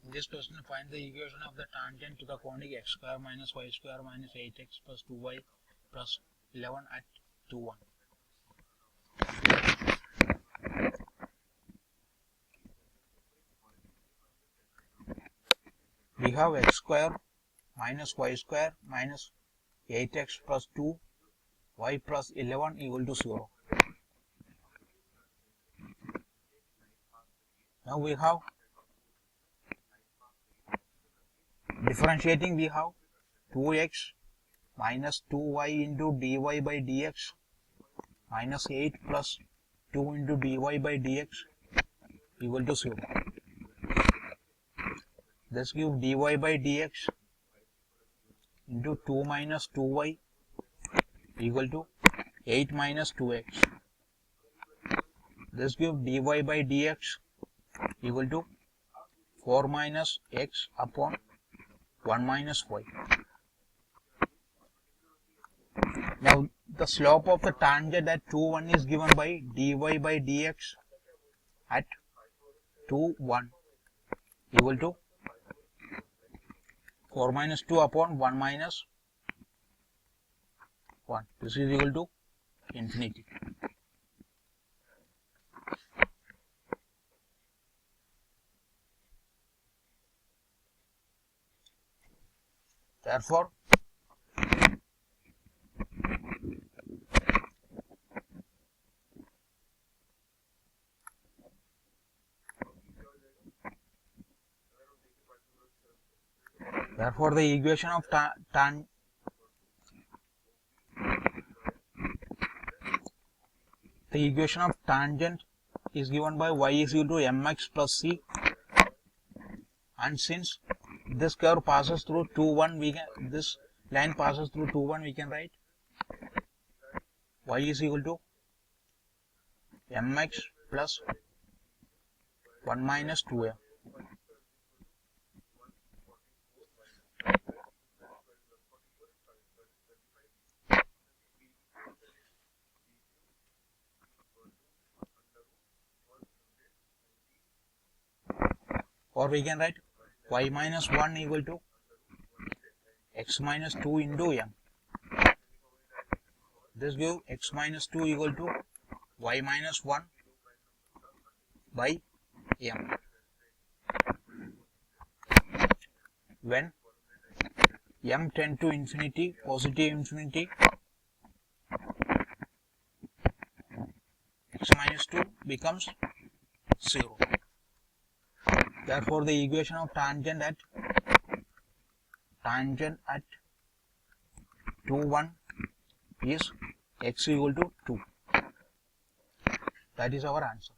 In this question, find the equation of the tangent to the conic x square minus y square minus 8x plus 2y plus 11 at 2, 1. We have x square minus y square minus 8x plus 2 y plus 11 equal to 0. Now we have differentiating, we have 2x minus 2y into dy by dx minus 8 plus 2 into dy by dx equal to 0. This gives dy by dx into 2 minus 2y equal to 8 minus 2x. This gives dy by dx equal to 4 minus x upon 1 minus y. Now the slope of the tangent at 2, 1 is given by dy by dx at 2, 1 equal to 4 minus 2 upon 1 minus 1. This is equal to infinity. Therefore, the equation of tangent is given by y is equal to mx plus c, and since this curve passes through 2, 1, this line passes through 2, 1, we can write y is equal to mx plus 1 minus 2m. Or we can write y minus 1 equal to x minus 2 into m. This gives x minus 2 equal to y minus 1 by m. When m tend to infinity, positive infinity, x minus 2 becomes 0. Therefore, the equation of tangent at 2, 1 is x equal to 2. That is our answer.